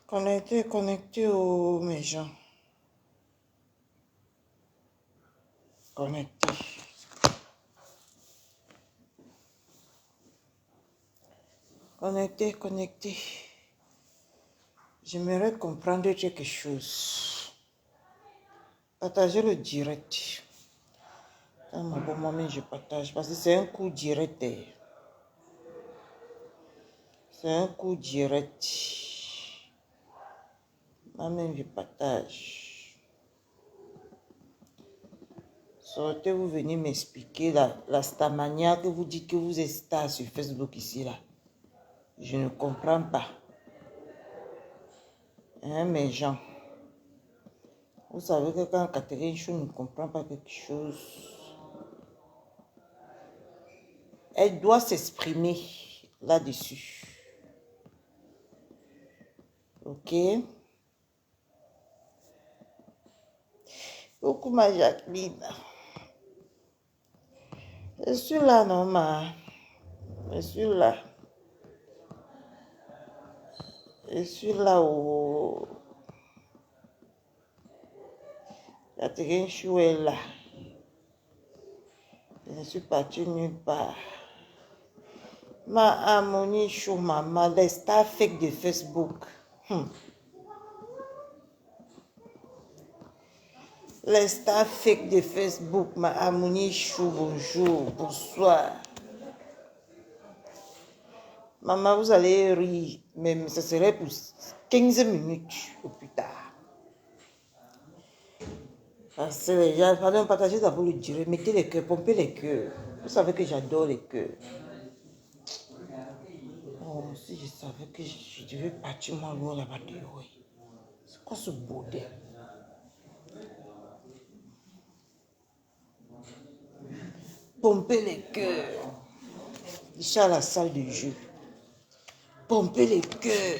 Connecté aux mes gens. Connecté. Connecté. J'aimerais comprendre quelque chose. Partagez le direct. Moi-même, je partage parce que c'est un coup direct. C'est un coup direct. Moi-même, je partage. Sortez, vous venez m'expliquer la stamania que vous dites que vous êtes star sur Facebook ici, là. Je ne comprends pas. Hein, mes gens. Vous savez que quand Catherine Chou ne comprend pas quelque chose, elle doit s'exprimer là-dessus. Ok? Coucou ma Jacqueline. Je suis là, non, je suis là. Je suis là où Catherine Chou est là. Je ne suis partie nulle part. Ma harmonie Chou, maman, les stars fake de Facebook. Les stars fake de Facebook, ma harmonie Chou, bonjour, bonsoir. Maman, vous allez rire, mais ça serait pour 15 minutes au plus tard. Parce que les gens, pardon, partagez d'abord le direct, mettez les cœurs, pompez les cœurs. Vous savez que j'adore les cœurs. Oh, si je savais que je devais partir moi loin là-bas dehors. C'est quoi ce bordel? Pompez les cœurs. Je suis à la salle de jeu. Pompez les cœurs.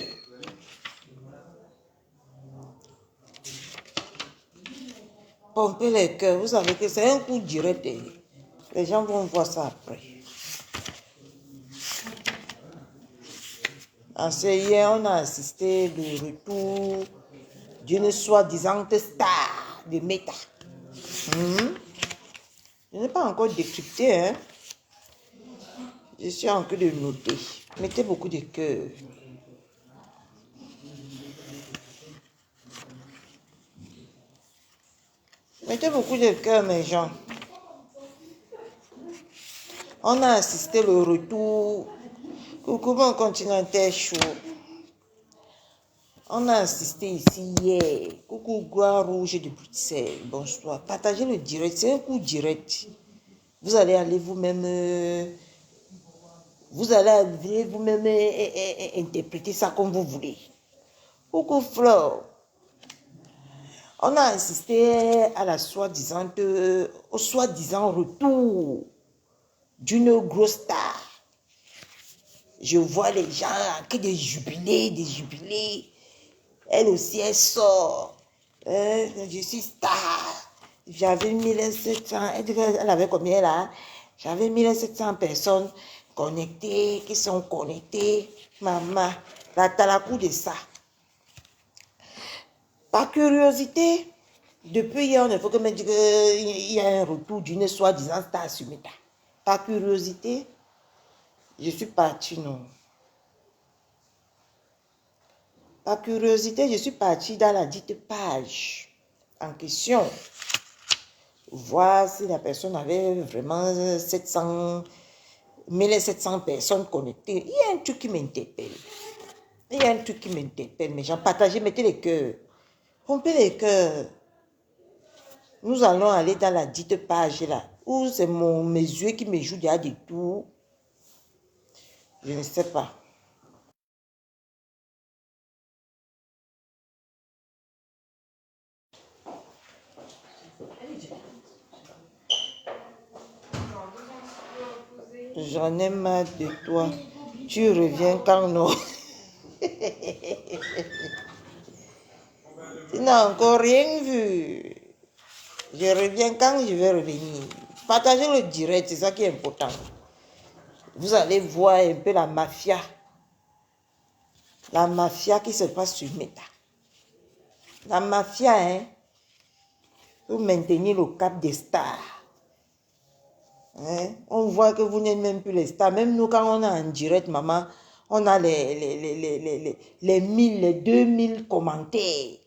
Pompez les cœurs. Vous savez que c'est un coup direct. Les gens vont voir ça après. Hier, on a assisté au retour d'une soi-disant star de Meta. Je n'ai pas encore décrypté, hein. Je suis en train de noter. Mettez beaucoup de cœur. Mettez beaucoup de cœur, mes gens. On a assisté au retour. Coucou mon continental chaud. On a assisté ici hier. Coucou Gloire Rouge de Bruxelles. Bonsoir. Partagez le direct. C'est un coup direct. Vous allez aller vous-même. Vous allez vous-même interpréter ça comme vous voulez. Coucou Flore. On a assisté à la au soi-disant retour d'une grosse star. Je vois les gens qui des jubilés. Elle aussi, elle sort. Je suis star. J'avais 1700. Elle avait combien là? J'avais 1700 personnes connectées, qui sont connectées. Maman, t'as la coup de ça. Par curiosité, depuis hier, on ne faut que me dire qu'il y a un retour d'une soi-disant star sur Meta. Par curiosité, je suis partie, non. Par curiosité, je suis partie dans la dite page en question. Voir si la personne avait vraiment 1700 personnes connectées. Il y a un truc qui m'interpelle. Mais j'en partage, mettez les cœurs. Rompez les cœurs. Nous allons aller dans la dite page là, où c'est mes yeux qui me jouent déjà des tours. Je ne sais pas. J'en ai marre de toi. Tu reviens quand non? Tu n'as encore rien vu. Je reviens quand je vais revenir. Partagez le direct, c'est ça qui est important. Vous allez voir un peu la mafia. La mafia qui se passe sur Meta. La mafia, hein, pour maintenir le cap des stars. Hein? On voit que vous n'êtes même plus les stars. Même nous, quand on est en direct, maman, on a les 1000, les 2000 commentaires.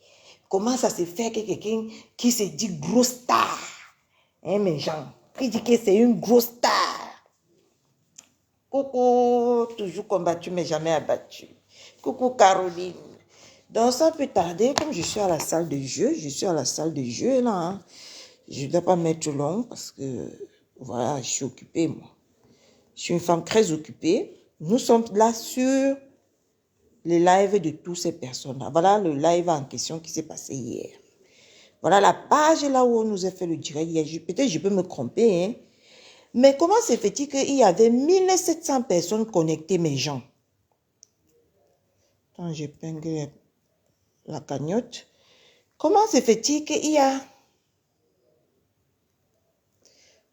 Comment ça se fait que quelqu'un qui se dit gros star, hein, mes gens, qui dit que c'est une grosse star. Coucou, toujours combattu mais jamais abattu. Coucou Caroline. Donc ça peut tarder, comme je suis à la salle de jeu, là. Hein. Je ne dois pas mettre long parce que, voilà, je suis occupée, moi. Je suis une femme très occupée. Nous sommes là sur les lives de toutes ces personnes-là. Voilà le live en question qui s'est passé hier. Voilà la page là où on nous a fait le direct. Peut-être je peux me tromper, hein. Mais comment se fait-il qu'il y avait 1700 personnes connectées, mes gens? Attends, j'épingle la cagnotte. Comment se fait-il qu'il y a...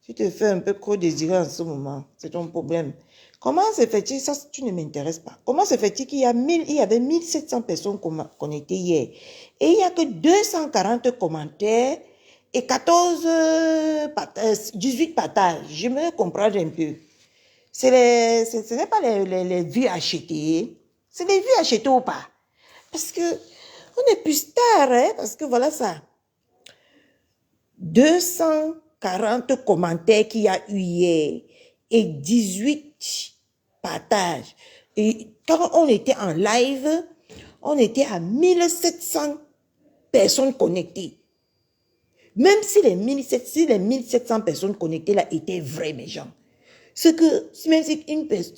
Tu te fais un peu trop désirer en ce moment. C'est ton problème. Comment se fait-il... Ça, tu ne m'intéresses pas. Comment se fait-il qu'il y avait 1700 personnes connectées hier? Et il n'y a que 240 commentaires et 18 partages. Je me comprends un peu. Ce n'est pas les vues achetées. C'est les vues achetées ou pas? Parce que on est plus star, hein? Parce que voilà ça. 240 commentaires qu'il y a eu hier et 18 partages. Et quand on était en live, on était à 1700 personnes connectées. Même si les 1700 personnes connectées là étaient vraies, mes gens. C'est que, même si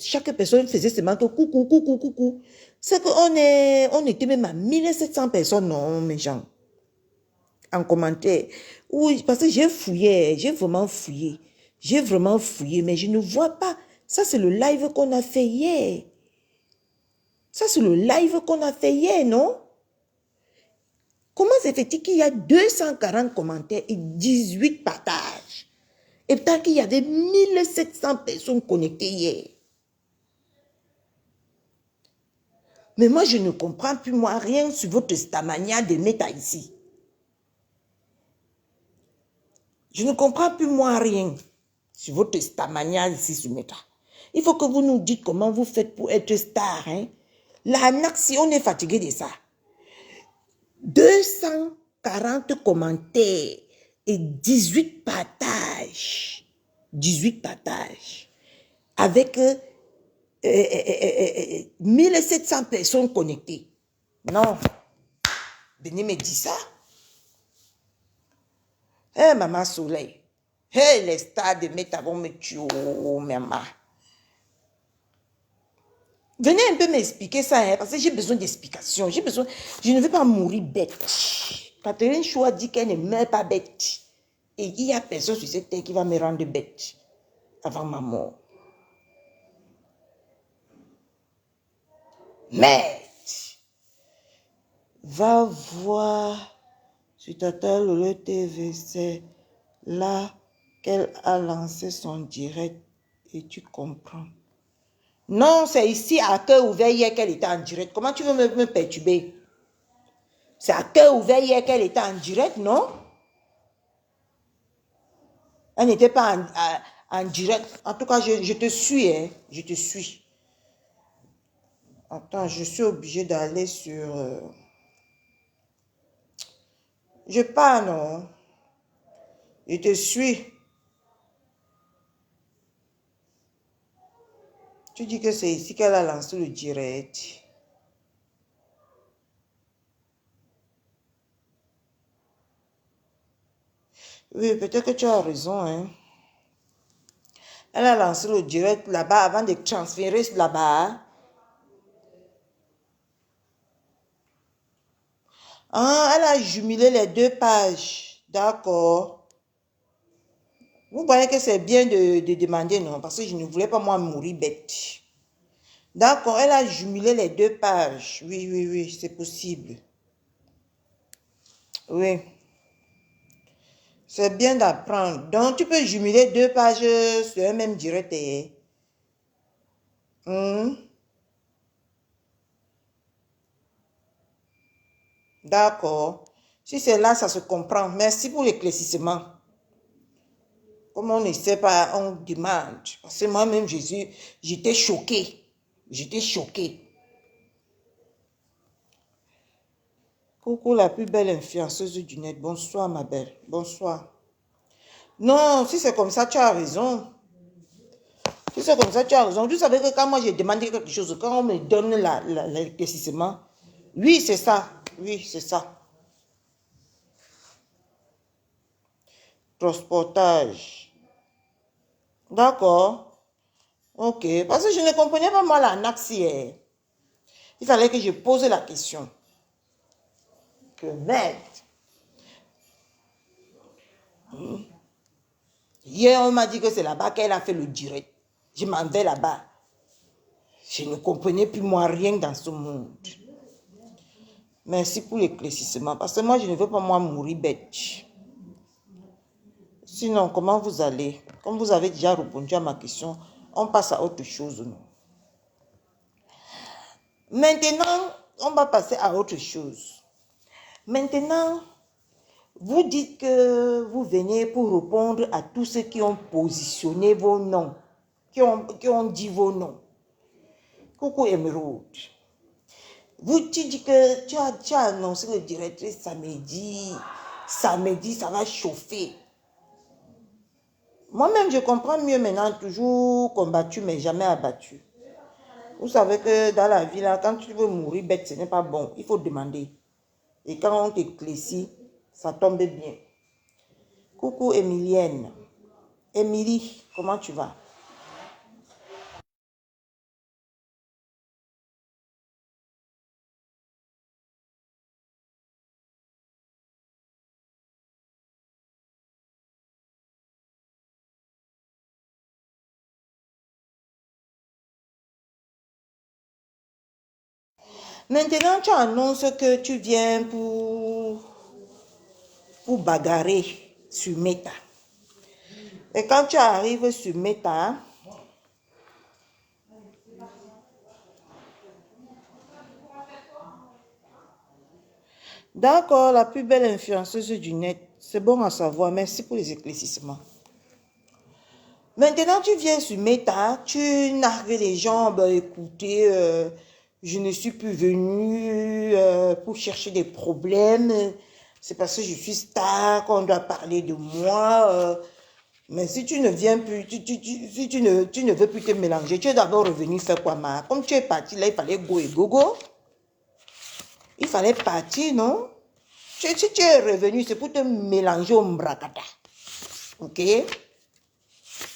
chaque personne faisait seulement que coucou, coucou, coucou, c'est qu'on était même à 1700 personnes, non, mes gens, en commentaire. Oui, parce que j'ai fouillé, j'ai vraiment fouillé, mais je ne vois pas. Ça, c'est le live qu'on a fait hier. Non? Comment se fait-il qu'il y a 240 commentaires et 18 partages? Et tant qu'il y avait 1700 personnes connectées hier. Mais moi, je ne comprends plus, moi, rien sur votre stamania de Meta ici. Je ne comprends plus, moi, rien sur votre stamania ici sur Meta. Il faut que vous nous dites comment vous faites pour être star. Hein? L'arnaque, si on est fatigué de ça. 240 commentaires et 18 partages. 18 partages. Avec 1700 personnes connectées. Non. Venez me dire ça. Hé, maman Soleil. Hé, les stars de Meta vont me tuer, oh, maman. Venez un peu m'expliquer ça, hein, parce que j'ai besoin d'explications. Je ne veux pas mourir bête. Catherine Chou a dit qu'elle ne meurt pas bête. Et il y a personne sur cette terre qui va me rendre bête avant ma mort. Mais, va voir sur Tata Lolo TV, c'est là qu'elle a lancé son direct et tu comprends. Non, c'est ici à cœur ouvert hier qu'elle était en direct. Comment tu veux me perturber? C'est à cœur ouvert hier qu'elle était en direct, non? Elle n'était pas en direct. En tout cas, je te suis, hein. Je te suis. Attends, je suis obligée d'aller sur... Je pars, non? Je te suis. Tu dis que c'est ici qu'elle a lancé le direct. Oui, peut-être que tu as raison, hein. Elle a lancé le direct là-bas avant de transférer là-bas. Ah, elle a jumelé les deux pages. D'accord. Vous voyez que c'est bien de demander, non? Parce que je ne voulais pas, moi, mourir bête. D'accord, elle a jumelé les deux pages. Oui, oui, oui, c'est possible. Oui. C'est bien d'apprendre. Donc, tu peux jumeler deux pages sur un même direct. D'accord. Si c'est là, ça se comprend. Merci pour l'éclaircissement. Comme on ne sait pas, on demande. Parce que moi-même, j'étais choquée. J'étais choquée. Coucou la plus belle influenceuse du net. Bonsoir ma belle. Bonsoir. Non, si c'est comme ça, tu as raison. Si c'est comme ça, tu as raison. Tu savais que quand moi j'ai demandé quelque chose, quand on me donne l'éclaircissement, oui, c'est ça. Oui, c'est ça. Transportage. D'accord. Ok. Parce que je ne comprenais pas moi la Naxi. Il fallait que je pose la question. Que merde. Hier, on m'a dit que c'est là-bas qu'elle a fait le direct. Je m'en vais là-bas. Je ne comprenais plus moi rien dans ce monde. Merci pour l'éclaircissement. Parce que moi, je ne veux pas moi mourir bête. Sinon, comment vous allez? Comme vous avez déjà répondu à ma question, on passe à autre chose. Non? Maintenant, on va passer à autre chose. Maintenant, vous dites que vous venez pour répondre à tous ceux qui ont positionné vos noms, qui ont dit vos noms. Coucou Emeraude. Tu dis que tu as annoncé le directrice samedi. Samedi, ça va chauffer. Moi-même, je comprends mieux maintenant, toujours combattu, mais jamais abattu. Vous savez que dans la vie, là, quand tu veux mourir bête, ce n'est pas bon. Il faut demander. Et quand on t'éclaircit, ça tombe bien. Coucou Emilienne. Émilie, comment tu vas? Maintenant, tu annonces que tu viens pour bagarrer sur Meta. Et quand tu arrives sur Meta, d'accord, la plus belle influenceuse du net, c'est bon à savoir, merci pour les éclaircissements. Maintenant, tu viens sur Meta, tu nargues les gens, ben, écoutez, je ne suis plus venue pour chercher des problèmes, c'est parce que je suis star qu'on doit parler de moi. Mais si tu ne viens plus, si tu ne veux plus te mélanger, tu es d'abord revenu faire quoi, ma? Comme tu es parti là, il fallait go et gogo. Il fallait partir, non? Si tu es revenu, c'est pour te mélanger au mbrakata. Ok?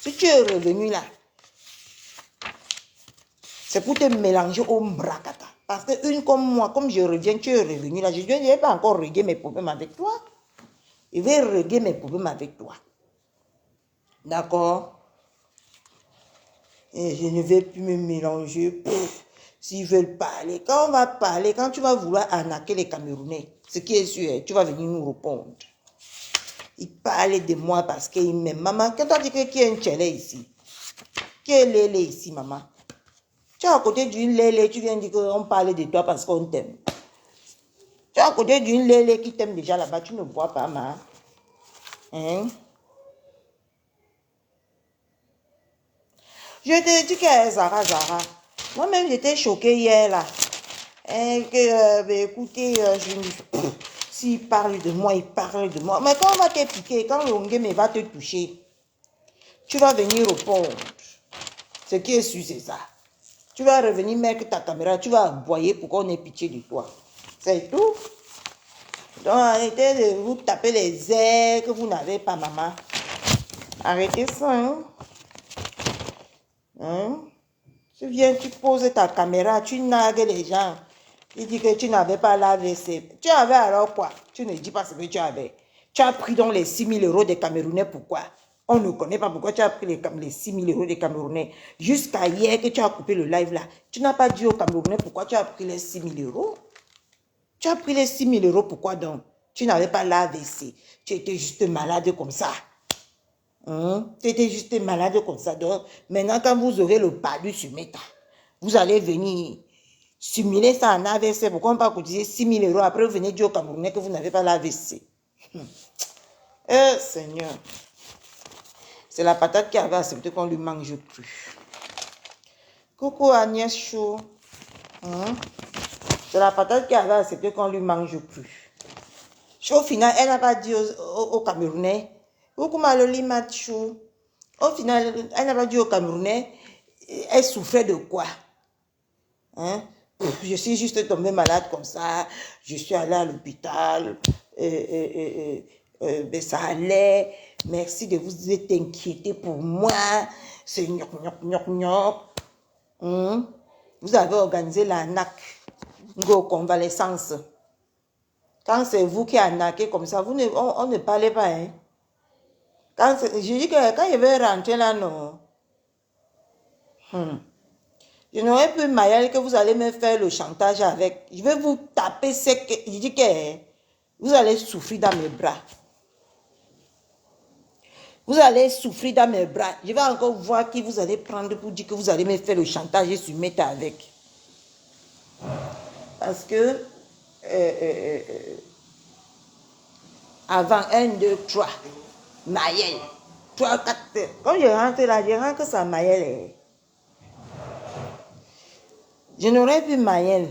Si tu es revenu là, c'est pour te mélanger au mbrakata. Parce qu'une comme moi, comme je reviens, tu es revenu là, je ne vais pas encore régler mes problèmes avec toi. Je vais régler mes problèmes avec toi. D'accord? Et je ne vais plus me mélanger. S'ils veulent parler, quand on va parler, quand tu vas vouloir arnaquer les Camerounais, ce qui est sûr, tu vas venir nous répondre. Ils parlent de moi parce qu'ils m'aiment. Maman, quand tu as dit qui est un tchélé ici? Qui est lélé ici, maman? Tu es à côté d'une lélé, tu viens dire qu'on parle de toi parce qu'on t'aime. Tu es à côté d'une lélé qui t'aime déjà là-bas, tu ne vois pas, maman. Hein? Je te dis que Zara. Moi-même, j'étais choquée hier là. Et que, écoutez, s'il parle de moi, il parle de moi. Mais quand on va te piquer, quand le ngeme va te toucher, tu vas venir répondre. Ce qui est sûr, c'est ça. Tu vas revenir mettre ta caméra, tu vas aboyer pour qu'on ait pitié de toi. C'est tout. Donc, arrêtez de vous taper les airs que vous n'avez pas, maman. Arrêtez ça, hein. Hein? Tu viens, tu poses ta caméra, tu nagues les gens. Il dit que tu n'avais pas la WC. Tu avais alors quoi? Tu ne dis pas ce que tu avais. Tu as pris donc les 6 000 € des Camerounais, pourquoi? On ne connaît pas pourquoi tu as pris les 6 000 € des Camerounais. Jusqu'à hier que tu as coupé le live là, tu n'as pas dit aux Camerounais pourquoi tu as pris les 6 000 €. Tu as pris les 6 000 € pourquoi donc? Tu n'avais pas la WC. Tu étais juste malade comme ça. Hein? Tu étais juste malade comme ça. Donc, maintenant, quand vous aurez le palu sur Meta, vous allez venir Simuler ça en AVC, pourquoi on ne pas cotiser 6 000 euros, après vous venez dire au Camerounais que vous n'avez pas l'AVC. Seigneur. C'est la patate qui avait accepté qu'on lui mange plus. Coucou Agnès Chou. C'est la patate qui avait accepté qu'on lui mange plus. Au final, elle n'a pas dit aux Camerounais. Coucou Maloli Machou. Au final, elle n'a pas dit aux Camerounais. Elle souffrait de quoi? Hein? Je suis juste tombée malade comme ça. Je suis allée à l'hôpital. Ben ça allait. Merci de vous être inquiété pour moi. C'est gnoc, gnoc, gnoc, gnoc. Vous avez organisé la NAC, convalescence. Quand c'est vous qui arnaquez comme ça, on ne parle pas. Hein? Je dis que quand je vais rentrer là, non. Je n'aurais plus Mayel que vous allez me faire le chantage avec. Je vais vous taper sec. Je dis que vous allez souffrir dans mes bras. Vous allez souffrir dans mes bras. Je vais encore voir qui vous allez prendre pour dire que vous allez me faire le chantage et se mettre avec. Parce que avant 1, 2, 3, Mayel. 3, 4. Quand je rentre là, je rentre que ça Mayel. Je n'aurais plus Mayel.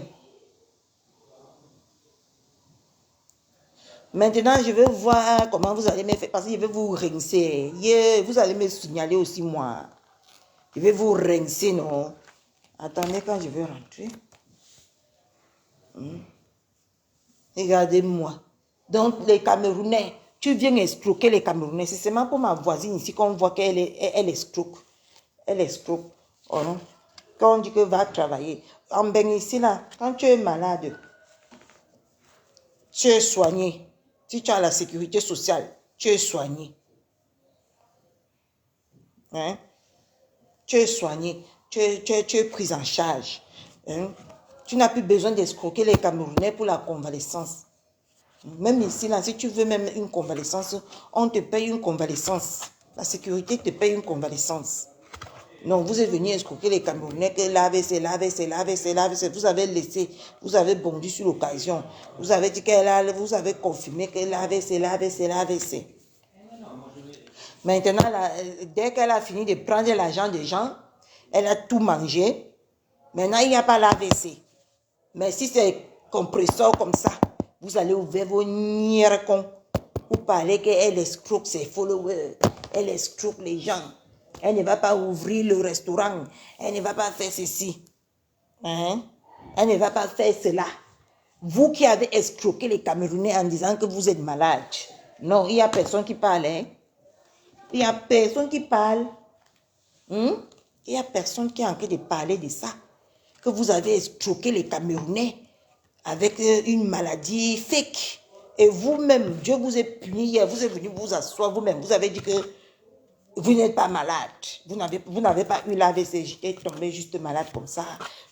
Maintenant, je vais voir comment vous allez me faire. Parce que je vais vous rincer. Vous allez me signaler aussi, moi. Je vais vous rincer, non? Attendez, quand je vais rentrer. Regardez-moi. Donc, les Camerounais, tu viens escroquer les Camerounais. C'est seulement pour ma voisine ici qu'on voit qu'elle escroque. Elle escroque. Oh non? Quand on dit que va travailler. En ben ici, là, quand tu es malade, tu es soigné. Si tu as la sécurité sociale, tu es soigné. Hein? Tu es soigné. Tu es pris en charge. Hein? Tu n'as plus besoin d'escroquer les Camerounais pour la convalescence. Même ici, là, si tu veux même une convalescence, on te paye une convalescence. La sécurité te paye une convalescence. Non, vous êtes venu escroquer les Camerounais que l'AVC. Vous avez laissé, vous avez bondu sur l'occasion. Vous avez dit vous avez confirmé que l'AVC. Maintenant, dès qu'elle a fini de prendre l'argent des gens, elle a tout mangé. Maintenant, il n'y a pas l'AVC. Mais si c'est compresseur comme ça, vous allez ouvrir vos niercons pour parler qu'elle escroque ses followers. Elle escroque les gens. Elle ne va pas ouvrir le restaurant. Elle ne va pas faire ceci. Hein? Elle ne va pas faire cela. Vous qui avez escroqué les Camerounais en disant que vous êtes malade. Non, il n'y a personne qui parle. Hein? Il n'y a personne qui parle. Il n'y a personne qui est en train de parler de ça. Que vous avez escroqué les Camerounais avec une maladie fake. Et vous-même, Dieu vous a puni hier. Vous êtes venu vous asseoir vous-même. Vous avez dit que vous n'êtes pas malade. Vous n'avez pas eu l'AVC. J'étais tombée juste malade comme ça.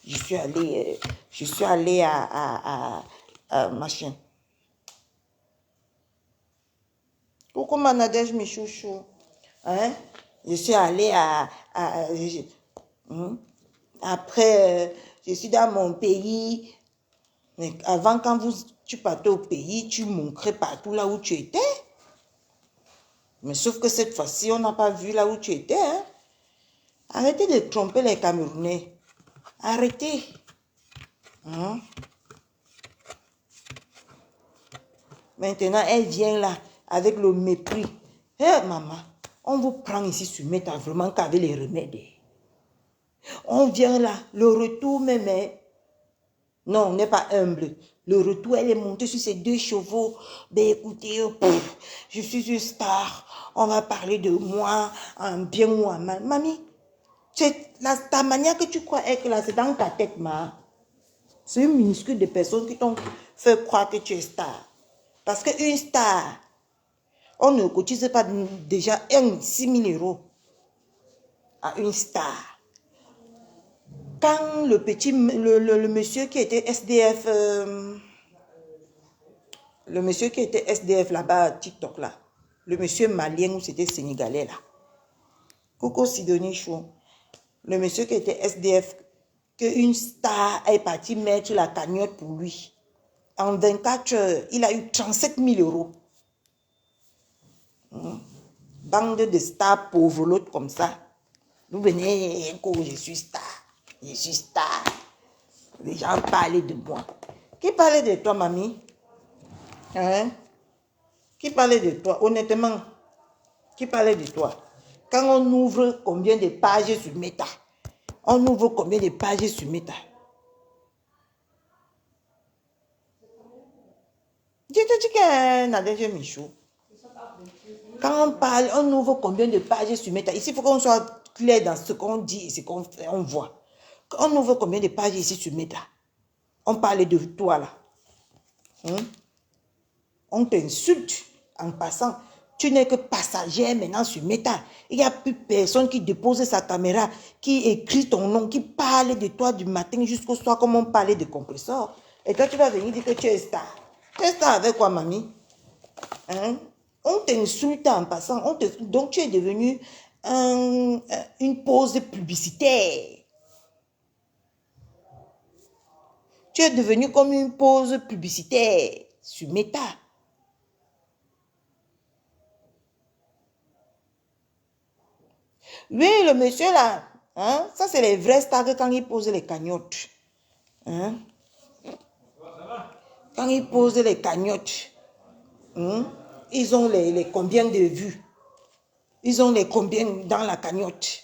Je suis allée à machin. Coucou Manadège, mes chouchous. Hein? Je suis allée après, je suis dans mon pays. Mais avant, quand tu partais au pays, tu montrais partout là où tu étais. Mais sauf que cette fois-ci, on n'a pas vu là où tu étais. Hein? Arrêtez de tromper les Camerounais. Arrêtez. Maintenant, elle vient là avec le mépris. Hé, maman, on vous prend ici sur méta vraiment qu'avec les remèdes. On vient là, le retour même. Non, on n'est pas humble. Le retour, elle est montée sur ses 2 chevaux. Ben écoutez, je suis une star. On va parler de moi en bien ou en mal. Mamie, ta manière que tu crois être là, c'est dans ta tête, ma. C'est une minuscule de personnes qui t'ont fait croire que tu es star. Parce qu'une star, on ne cotise pas déjà 6 000 euros à une star. Quand le monsieur qui était SDF, le monsieur qui était SDF là-bas à TikTok là, le monsieur malien ou c'était sénégalais là, Coucou Sidonie Chou, le monsieur qui était SDF, qu'une star est partie mettre la cagnotte pour lui. En 24 heures, il a eu 37 000 euros. Bande de stars pauvres, l'autre comme ça. Vous venez, je suis star. Je suis star. Les gens parlaient de moi. Qui parlait de toi, mamie? Hein? Qui parlait de toi? Honnêtement, qui parlait de toi? Quand on ouvre combien de pages sur Meta? On ouvre combien de pages sur Meta? Je te dis qu'un Nadège Michou. Quand on parle, on ouvre combien de pages sur Meta? Ici, il faut qu'on soit clair dans ce qu'on dit et ce qu'on voit. Quand on ouvre combien de pages ici sur Meta? On parle de toi là. On t'insulte en passant. Tu n'es que passager maintenant sur Meta. Il n'y a plus personne qui dépose sa caméra, qui écrit ton nom, qui parle de toi du matin jusqu'au soir comme on parlait de compresseur. Et toi, tu vas venir dire que tu es star. Tu es star avec quoi, mamie? Hein? On t'insulte en passant. Donc, tu es devenu une pause publicitaire. Tu es devenu comme une pause publicitaire sur Meta. Oui, le monsieur là, hein, ça c'est les vrais stars quand ils posent les cagnottes. Hein? Quand ils posent les cagnottes, ils ont les combien de vues. Ils ont les combien dans la cagnotte.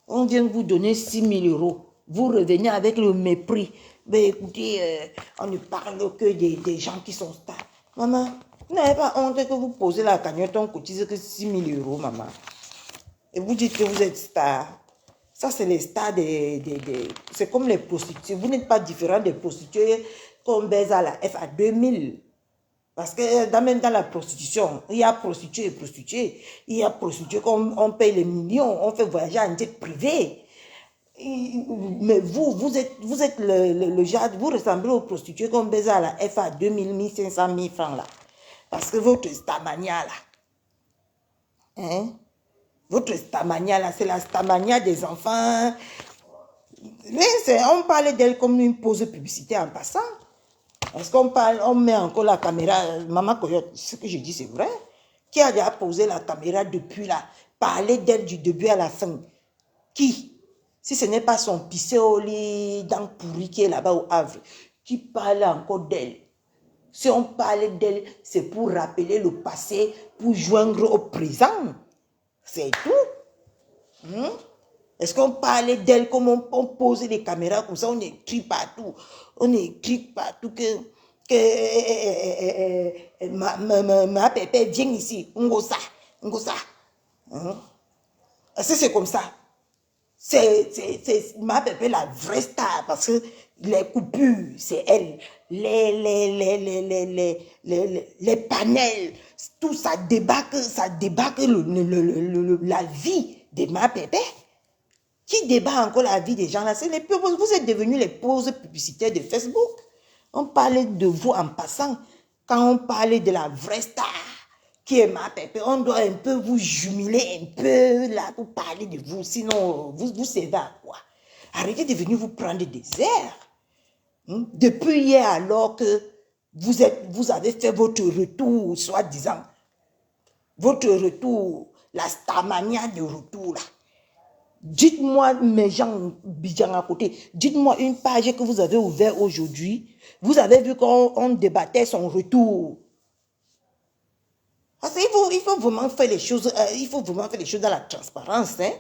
On vient vous donner 6 000 euros. Vous revenez avec le mépris. Mais écoutez, on ne parle que des gens qui sont stars. Maman, vous n'avez pas honte que vous posez la cagnotte, on cotise que 6 000 euros, maman. Et vous dites que vous êtes star. Ça, c'est les stars c'est comme les prostituées. Vous n'êtes pas différent des prostituées qu'on baise à la FA 2000. Parce que même dans la prostitution, il y a prostituées et prostituées. Il y a prostituées qu'on paye les millions, on fait voyager en jet privé. Mais vous êtes le genre, vous ressemblez aux prostituées qu'on baise à la FA 2000, 1500, 1000 francs là. Parce que votre stamania là. Hein? Votre stamania là, c'est la stamania des enfants. Mais on parle d'elle comme une pause publicité en passant. Parce qu'on parle, on met encore la caméra. Maman Coyote, ce que je dis c'est vrai. Qui a déjà posé la caméra depuis là? Parler d'elle du début à la fin. Qui? Si ce n'est pas son pissé au lit dans pourri qui est là-bas au Havre. Qui parle encore d'elle? Si on parle d'elle, c'est pour rappeler le passé, pour joindre au présent. C'est tout. Est-ce qu'on parlait d'elle comme on pose les caméras comme ça, on écrit partout. On écrit partout que ma pépé vient ici. Ngosa. Est-ce que c'est comme ça? C'est ma pépé la vraie star parce que les coupures, c'est elle. Les panels, tout ça débarque la vie de ma pépé. Qui débat encore la vie des gens là? Vous êtes devenus les pauses publicitaires de Facebook. On parlait de vous en passant. Quand on parlait de la vraie star, qui est ma pépé, on doit un peu vous jumeler un peu là pour parler de vous. Sinon, vous savez à quoi? Arrêtez de venir vous prendre des airs. Depuis hier, alors que vous avez fait votre retour, soi-disant. Votre retour, la starmania de retour là. Dites-moi, mes gens Bidjan à côté, dites-moi une page que vous avez ouverte aujourd'hui. Vous avez vu qu'on débattait son retour. Parce qu'il faut vraiment faire les choses, dans la transparence. Hein?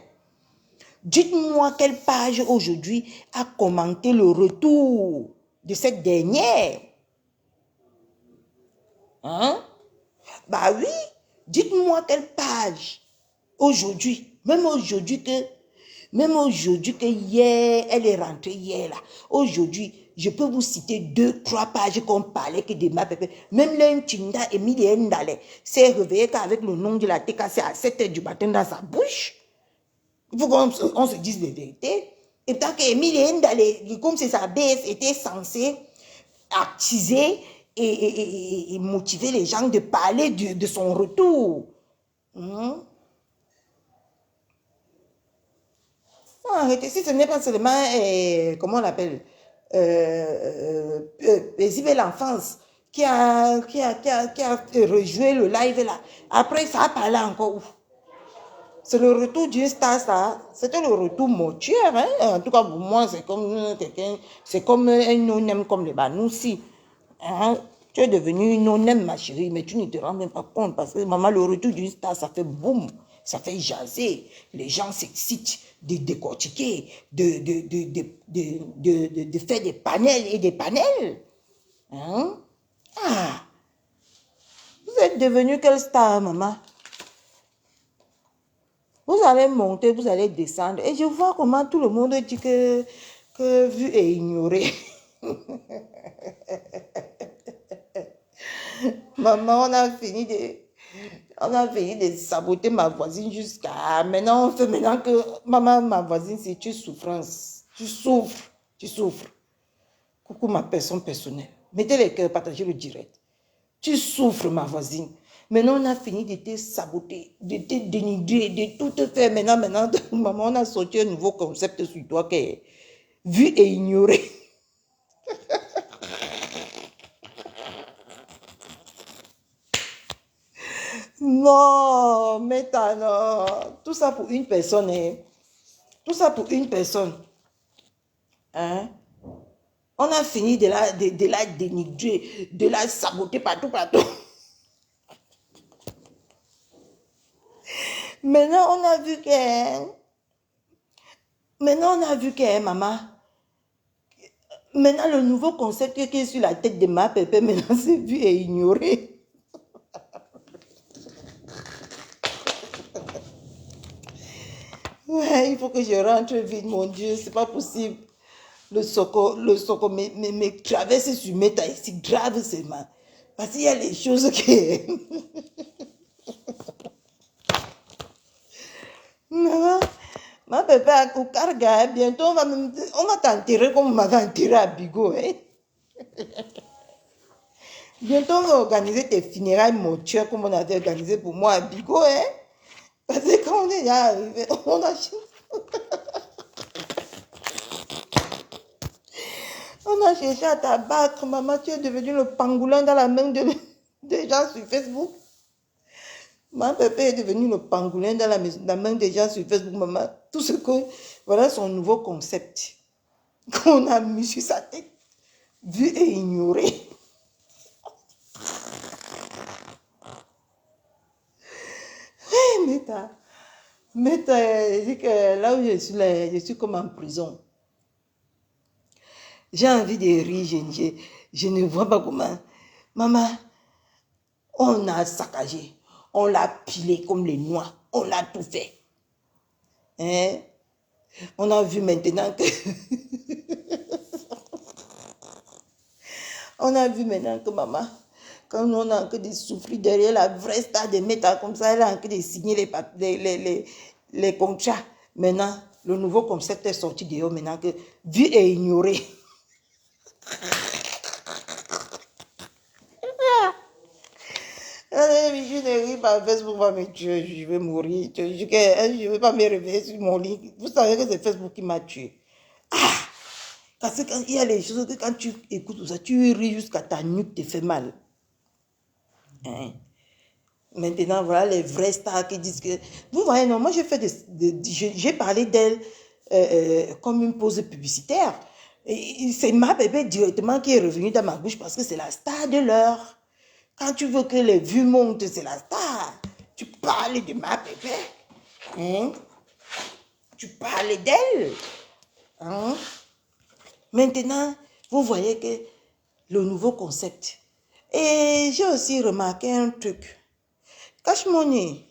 Dites-moi quelle page aujourd'hui a commenté le retour de cette dernière. Hein? Bah oui, dites-moi quelle page aujourd'hui, même aujourd'hui que hier, elle est rentrée hier là. Aujourd'hui, je peux vous citer 2, 3 pages qu'on parlait que de ma pépé. Même l'Intinda Emilie Ndale s'est réveillée avec le nom de la TKC à 7 h du matin dans sa bouche. Il faut qu'on se dise la vérité. Et tant qu'Emilie Ndale, comme c'est sa baisse, était censée attiser et motiver les gens de parler de son retour. Arrêtez, si ce n'est pas seulement, comment on l'appelle, paisible l'enfance, qui a rejoué le live là. Après, ça a parlé encore où? C'est le retour d'une star, ça. C'était le retour mortuaire, hein. En tout cas, pour moi, c'est comme quelqu'un, c'est comme un non-aime comme les Banoussi. Hein? Tu es devenu une non-aime, ma chérie, mais tu ne te rends même pas compte parce que, maman, le retour d'une star, ça fait boum, ça fait jaser. Les gens s'excitent de décortiquer, de faire des panels et des panels. Hein? Ah, vous êtes devenu quelle star, maman? Vous allez monter, vous allez descendre. Et je vois comment tout le monde dit que vu et ignoré. Maman, on a fini de saboter ma voisine jusqu'à maintenant. On fait maintenant que, maman, ma voisine, c'est tu souffrance. Tu souffres, tu souffres. Coucou ma personne personnelle. Mettez les cœurs, partagez le direct. Tu souffres, ma voisine. Maintenant, on a fini de te saboter, de te dénigrer, de tout te faire. Maintenant, maman, on a sorti un nouveau concept sur toi qui est vu et ignoré. Non, mais non. Tout ça pour une personne, hein. Tout ça pour une personne. Hein? On a fini de la dénigrer, de la saboter partout, partout. Maintenant, on a vu que... Maintenant, on a vu que, maman... Maintenant, le nouveau concept qui est sur la tête de ma pépé, maintenant, c'est vu et ignoré. Ouais, il faut que je rentre vite, mon Dieu, c'est pas possible. Le soco me traverse sur mes tailles, c'est grave seulement. Parce qu'il y a les choses qui... Maman, ma pépé a Koukarga, bientôt on va t'enterrer comme on m'avait enterré à Bigo. Hein? Bientôt on va organiser tes funérailles mortuaires comme on avait organisé pour moi à Bigo. Hein? Parce que quand on est déjà arrivé, on a cherché à t'abattre. Maman, tu es devenu le pangolin dans la main des gens sur Facebook. Ma pépé est devenu le pangolin dans la main des gens sur Facebook, maman. Tout ce que... Voilà son nouveau concept qu'on a mis sur sa tête. Vu et ignoré. Mais dit que là où je suis comme en prison. J'ai envie de rire, je ne vois pas comment. Maman, on a saccagé, on l'a pilé comme les noix, on l'a tout fait. Hein? On a vu maintenant que... on a vu maintenant que maman, quand on a encore de souffrir derrière la vraie star de méta comme ça, elle a encore de signer les contrats. Maintenant, le nouveau concept est sorti dehors maintenant que vu et ignoré. Je ne ris pas, Facebook va me tuer, je vais mourir. Je ne vais pas me réveiller sur mon lit. Vous savez que c'est Facebook qui m'a tué. Parce que quand il y a les choses que quand tu écoutes tout ça, tu ris jusqu'à ta nuque te fait mal. Hein? Maintenant, voilà les vrais stars qui disent que... Vous voyez, non, moi j'ai parlé d'elle comme une pause publicitaire. C'est ma bébé directement qui est revenue dans ma bouche parce que c'est la star de l'heure. Quand tu veux que les vues montent, c'est la star. Tu parles de ma bébé. Hein? Tu parles d'elle. Hein? Maintenant, vous voyez que le nouveau concept. Et j'ai aussi remarqué un truc. Cash Money,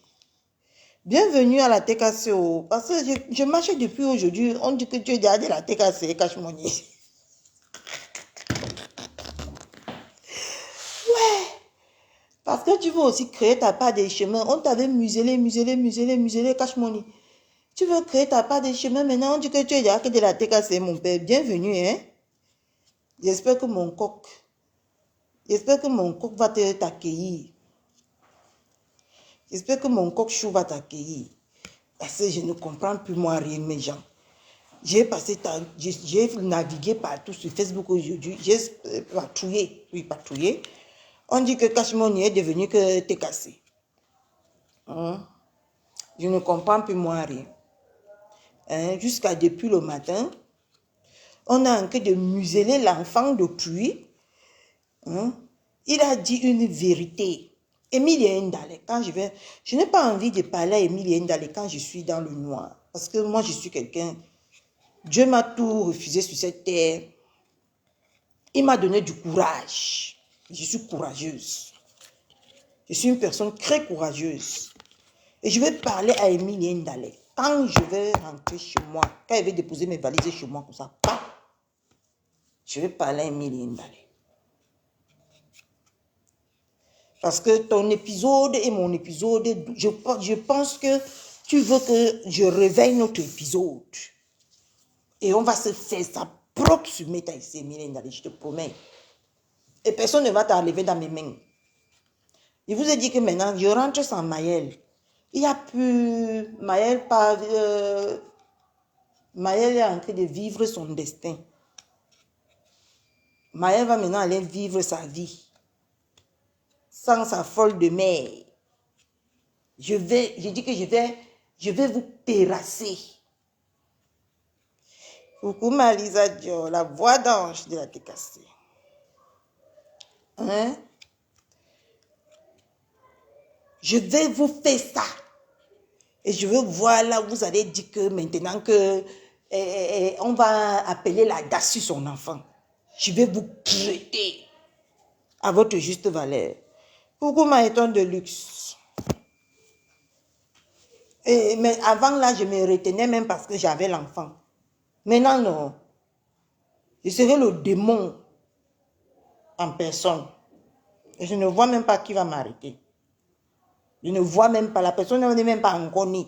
bienvenue à la TKCO. Parce que je marche depuis aujourd'hui. On dit que tu es déjà de la TKC, Cash Money. Ouais. Parce que tu veux aussi créer ta part des chemins. On t'avait muselé, Cash Money. Tu veux créer ta part des chemins. Maintenant, on dit que tu es déjà de la TKC, mon père. Bienvenue, hein. J'espère que mon coq va t'accueillir. J'espère que mon coq chou va t'accueillir. Parce que je ne comprends plus moi rien, mes gens. J'ai passé temps, j'ai navigué partout sur Facebook aujourd'hui. J'ai patrouillé, oui, patrouillé. On dit que Cachemoni est devenu que t'es cassé. Hein? Je ne comprends plus moi rien. Hein? Jusqu'à depuis le matin, on a en train de museler l'enfant d'autrui. Hein? Il a dit une vérité. Emilie Ndale, quand je n'ai pas envie de parler à Emilie Ndale quand je suis dans le noir. Parce que moi, je suis quelqu'un, Dieu m'a tout refusé sur cette terre. Il m'a donné du courage. Je suis courageuse. Je suis une personne très courageuse. Et je vais parler à Emilie Ndale. Quand je vais rentrer chez moi, quand elle va déposer mes valises chez moi, comme ça, je vais parler à Emilie Ndale. Parce que ton épisode et mon épisode, je pense que tu veux que je réveille notre épisode. Et on va se faire ça propre sur Meta ici, Emilie Ndale, je te promets. Et personne ne va t'enlever dans mes mains. Je vous ai dit que maintenant, je rentre sans Maël. Il n'y a plus... Maël est en train de vivre son destin. Maël va maintenant aller vivre sa vie. Sans sa folle de mère. Je dis que je vais vous terrasser. Coucou Malisa Dio, la voix d'ange de la Técassée. Hein? Je vais vous faire ça. Et je veux voir là où vous allez dire que maintenant que on va appeler la date sur son enfant. Je vais vous traiter à votre juste valeur. Coucou Maëton de luxe. Mais avant là, je me retenais même parce que j'avais l'enfant. Maintenant, non. Je serai le démon en personne. Et je ne vois même pas qui va m'arrêter. Je ne vois même pas. La personne n'est même pas encore née.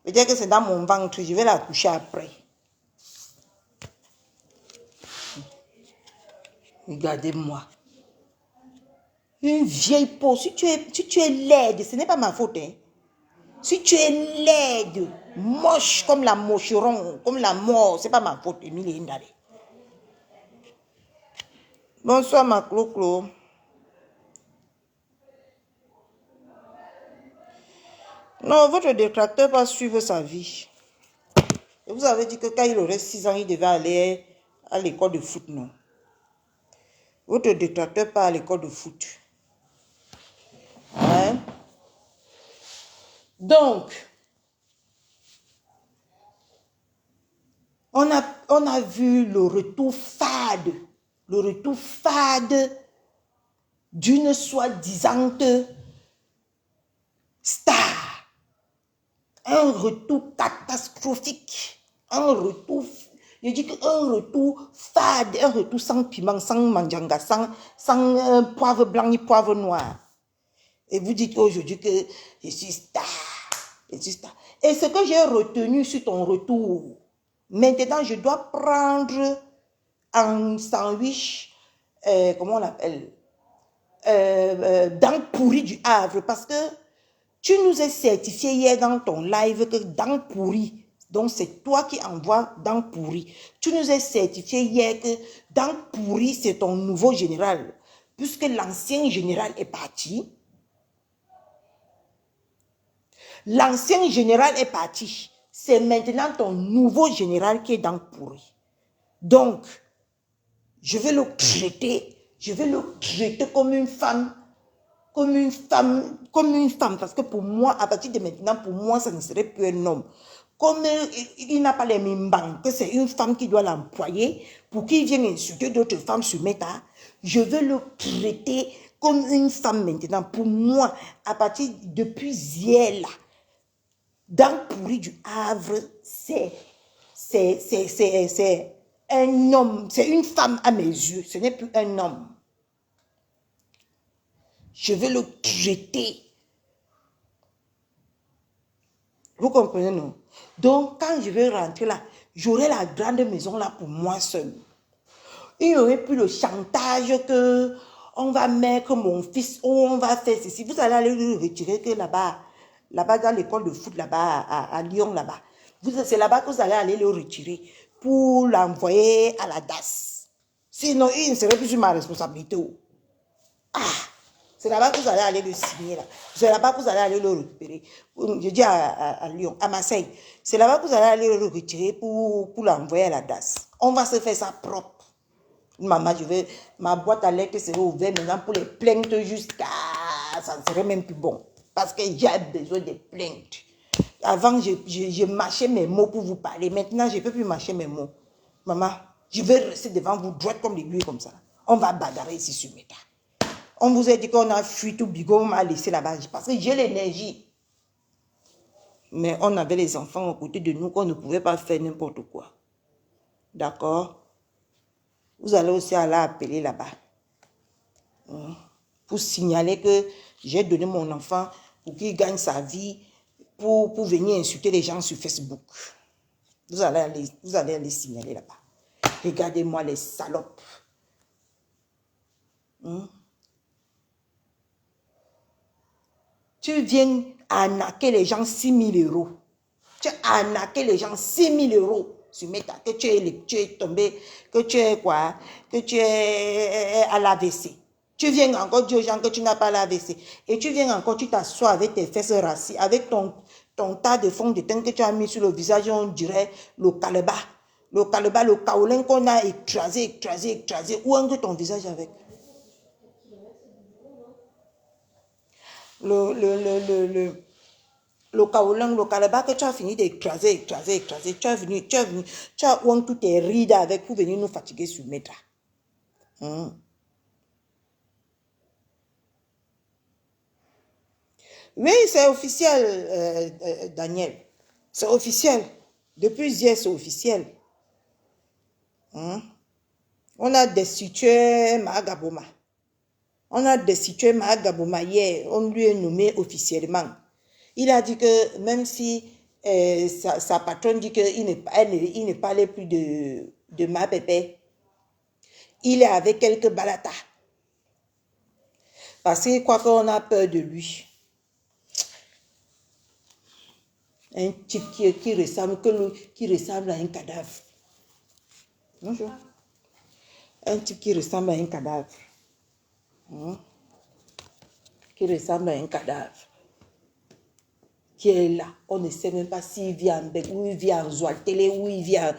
Peut-être que c'est dans mon ventre. Je vais la coucher après. Regardez-moi. Une vieille peau. Si tu es laide, ce n'est pas ma faute. Hein. Si tu es laide, moche comme la mocheron, comme la mort, ce n'est pas ma faute, Emilie Ndale. Bonsoir, ma Clo-Clo. Non, votre détracteur va suivre sa vie. Et vous avez dit que quand il aurait 6 ans, il devait aller à l'école de foot, non? Votre détracteur part à l'école de foot. Hein? Donc, on a vu le retour fade d'une soi-disant star. Un retour catastrophique. Un retour, je dis qu'un retour fade, un retour sans piment, sans manjanga, sans poivre blanc ni poivre noir. Et vous dites aujourd'hui que je suis star. Et ce que j'ai retenu sur ton retour, maintenant je dois prendre un sandwich, comment on l'appelle, dents pourries du Havre, parce que tu nous as certifié hier dans ton live que dents pourries, donc c'est toi qui envoies dents pourries. Tu nous as certifié hier que dents pourries c'est ton nouveau général, puisque l'ancien général est parti. L'ancien général est parti. C'est maintenant ton nouveau général qui est dans pourri. Donc, je vais le traiter. Je vais le traiter comme une femme. Comme une femme. Parce que pour moi, à partir de maintenant, pour moi, ça ne serait plus un homme. Comme il n'a pas les mimbang, que c'est une femme qui doit l'employer pour qu'il vienne insulter d'autres femmes sur Meta, je vais le traiter comme une femme maintenant. Pour moi, à partir depuis hier là, dans pourri du Havre, c'est un homme, c'est une femme à mes yeux, ce n'est plus un homme. Je vais le traiter. Vous comprenez, non? Donc, quand je vais rentrer là, j'aurai la grande maison là pour moi seul. Il n'y aurait plus le chantage que on va mettre mon fils ou on va faire ceci. Vous allez aller le retirer que là-bas dans l'école de foot, là-bas, à Lyon, là-bas. C'est là-bas que vous allez aller le retirer pour l'envoyer à la DAS. Sinon, il ne serait plus sur ma responsabilité. Ah, c'est là-bas que vous allez aller le signer. C'est là-bas que vous allez aller le récupérer. Je dis à Lyon, à Marseille. C'est là-bas que vous allez aller le retirer pour l'envoyer à la DAS. On va se faire ça propre. Maman, ma boîte à lettres serait ouverte maintenant pour les plaintes jusqu'à... Ça ne serait même plus bon. Parce que j'ai besoin de plaintes. Avant, je mâchais mes mots pour vous parler. Maintenant, je ne peux plus mâcher mes mots. Maman, je vais rester devant vous droite comme l'aiguille comme ça. On va bagarrer ici sur Meta. On vous a dit qu'on a fui tout bigot, on m'a laissé là-bas. Parce que j'ai l'énergie. Mais on avait les enfants à côté de nous qu'on ne pouvait pas faire n'importe quoi. D'accord? Vous allez aussi aller appeler là-bas. Pour signaler que j'ai donné mon enfant pour qu'il gagne sa vie, pour venir insulter les gens sur Facebook. Vous allez aller signaler là-bas. Regardez-moi les salopes. Tu viens arnaquer les gens 6 000 euros. Tu as arnaqué les gens 6 000 euros sur Meta. Que tu es tombé, que tu es quoi? Que tu es à l'AVC. Tu viens encore dire aux gens que tu n'as pas l'AVC. Et tu viens encore, tu t'assois avec tes fesses racies, avec ton tas de fond de teint que tu as mis sur le visage, on dirait le caleba. Le caleba, le kaolin qu'on a écrasé. Où est ton visage avec? Le kaolin, le caleba que tu as fini d'écraser. Tu as oué toutes tes rides avec pour venir nous fatiguer sur Meta. Oui, c'est officiel, Daniel. C'est officiel. Depuis hier, c'est officiel. On a destitué Mahagaboma. Hier. On lui a nommé officiellement. Il a dit que même si sa patronne dit qu'il ne parlait plus de ma pépé, il est avec quelques balatas. Parce qu'il croit qu'on a peur de lui. Un type qui ressemble à un cadavre. Bonjour. Un type qui ressemble à un cadavre. Qui ressemble à un cadavre. Qui est là. On ne sait même pas s'il vit en Bec, ou il vit en Zoaltélé, ou il vit à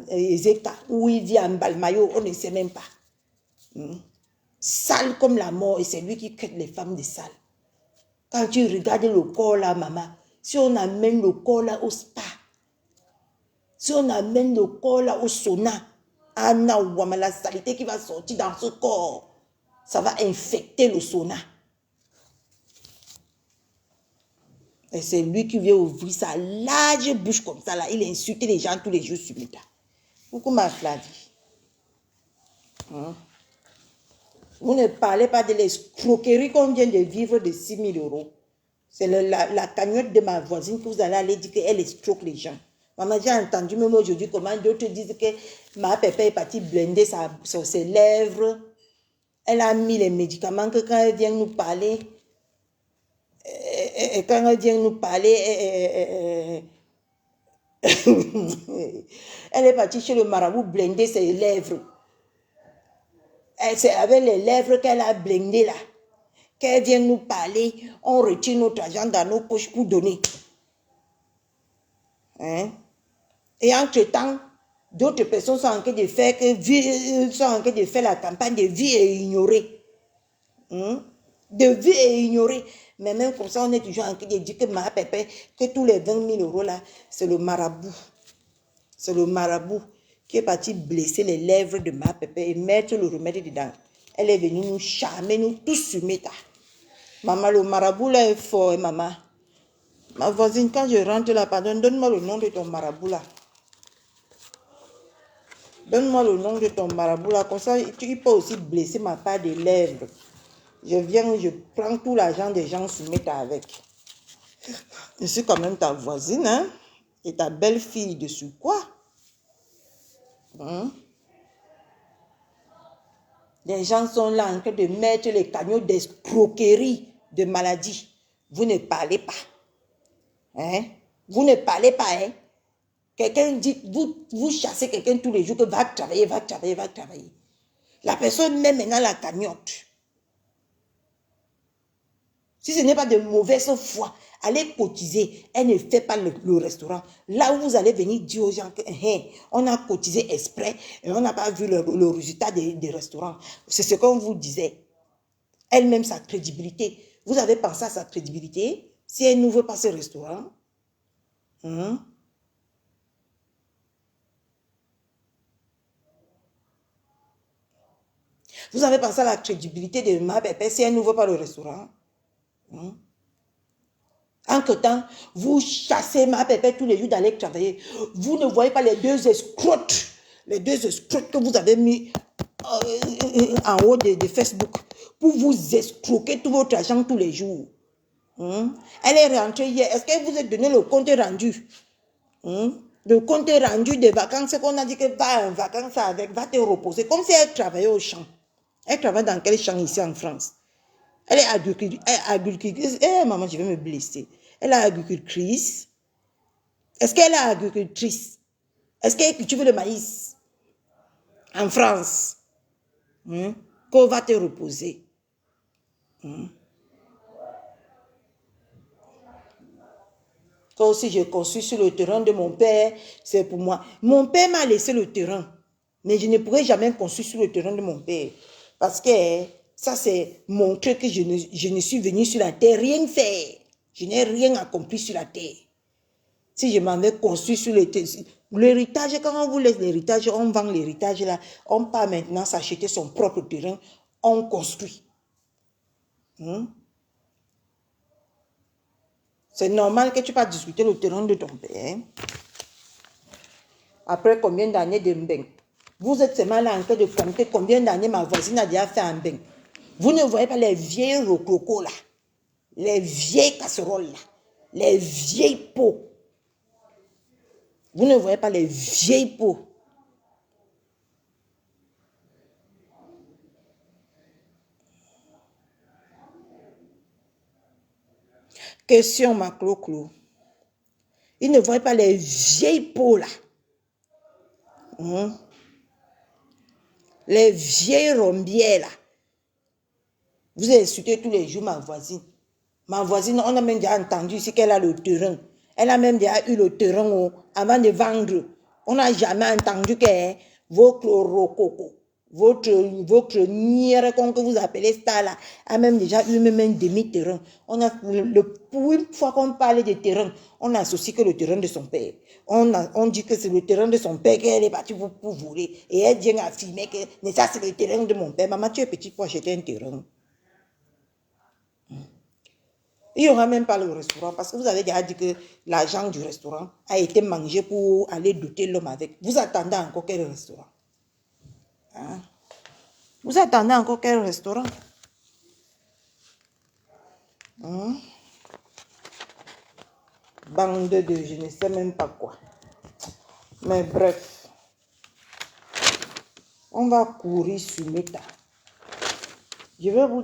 Ezeka, ou il vit en Balmayo. On ne sait même pas. Sale comme la mort. Et c'est lui qui crée les femmes de sale. Quand tu regardes le corps là, maman, si on amène le corps là au spa, si on amène le corps là au sauna, Anna Ouama, la saleté qui va sortir dans ce corps, ça va infecter le sauna. Et c'est lui qui vient ouvrir sa large bouche comme ça là. Il insulte les gens tous les jours sur Meta. Pourquoi ma Flavie? Vous ne parlez pas de l'escroquerie qu'on vient de vivre de 6 000 euros. C'est la cagnotte de ma voisine que vous allez aller dire qu'elle escroque les gens. Maman, j'ai entendu même aujourd'hui comment d'autres disent que ma pépé est partie blender sur ses lèvres. Elle a mis les médicaments que quand elle vient nous parler, elle est partie chez le marabout blender ses lèvres. C'est avec les lèvres qu'elle a blindé là. Qu'elle vient nous parler, on retire notre argent dans nos poches pour donner. Et entre-temps, d'autres personnes sont en train de faire la campagne de vie et ignorer. De vie et ignorer. Mais même comme ça, on est toujours en train de dire que ma pépé, que tous les 20 000 euros là, c'est le marabout. C'est le marabout qui est parti blesser les lèvres de ma pépé et mettre le remède dedans. Elle est venue nous charmer, nous tous sur Meta. Maman, le marabout là est fort, maman. Ma voisine, quand je rentre là, pardon, donne-moi le nom de ton marabout là. Donne-moi le nom de ton marabout là. Comme ça, il peut aussi blesser ma part des lèvres. Je prends tout l'argent des gens sur Meta avec. Je suis quand même ta voisine, hein? Et ta belle-fille dessus quoi? Les gens sont là en train de mettre les cagnots d'escroquerie, de maladie. Vous ne parlez pas. Hein? Vous ne parlez pas, hein? Quelqu'un dit, vous chassez quelqu'un tous les jours que va travailler, va travailler, va travailler. La personne met maintenant la cagnotte. Si ce n'est pas de mauvaise foi, allez cotiser. Elle ne fait pas le restaurant. Là où vous allez venir dire aux gens que on a cotisé exprès et on n'a pas vu le résultat des restaurants. C'est ce qu'on vous disait. Elle-même, sa crédibilité. Vous avez pensé à sa crédibilité? Si elle n'ouvre pas ce restaurant, vous avez pensé à la crédibilité de ma pépé si elle n'ouvre pas le restaurant? Entre-temps, vous chassez ma pépé tous les jours d'aller travailler. Vous ne voyez pas les deux escrocs que vous avez mis en haut de Facebook pour vous escroquer tout votre argent tous les jours. Elle est rentrée hier. Est-ce qu'elle vous a donné le compte rendu? Le compte rendu des vacances qu'on a dit que va en vacances avec, va te reposer. Comme si elle travaillait au champ. Elle travaille dans quel champ ici en France? Elle est agricultrice. Eh, maman, je vais me blesser. Elle est agricultrice. Est-ce qu'elle est agricultrice? Est-ce qu'elle cultive le maïs? En France. Qu'on va te reposer. Quand aussi je construis sur le terrain de mon père, c'est pour moi. Mon père m'a laissé le terrain. Mais je ne pourrai jamais construire sur le terrain de mon père. Parce que ça, c'est montrer que je ne suis venu sur la terre rien faire. Je n'ai rien accompli sur la terre. Si je m'en vais construire sur le terrain. L'héritage, quand on vous laisse l'héritage, on vend l'héritage là. On part maintenant s'acheter son propre terrain. On construit. C'est normal que tu vas discuter le terrain de ton père. Après combien d'années de mbeng? Vous êtes seulement là en train de compter combien d'années ma voisine a déjà fait un mbeng. Vous ne voyez pas les vieilles rococos là, les vieilles casseroles là, les vieilles pots. Vous ne voyez pas les vieilles pots. Question macro-clou. Ils ne voient pas les vieilles pots là. Les vieilles rombières là. Vous insultez tous les jours ma voisine. Ma voisine, on a même déjà entendu ici qu'elle a le terrain. Elle a même déjà eu le terrain avant de vendre. On n'a jamais entendu que votre rococo, votre nière que vous appelez ça là, a même déjà eu même un demi-terrain. Pour une fois qu'on parle de terrain, on associe que le terrain de son père. On dit que c'est le terrain de son père qu'elle est partie pour voler. Et elle vient affirmer que ça c'est le terrain de mon père. Maman, tu es petite pour acheter un terrain. Il n'y aura même pas le restaurant parce que vous avez déjà dit que l'argent du restaurant a été mangé pour aller doter l'homme avec. Vous attendez encore quel restaurant? Vous attendez encore quel restaurant? Bande de je ne sais même pas quoi. Mais bref. On va courir sur Meta. Je vais vous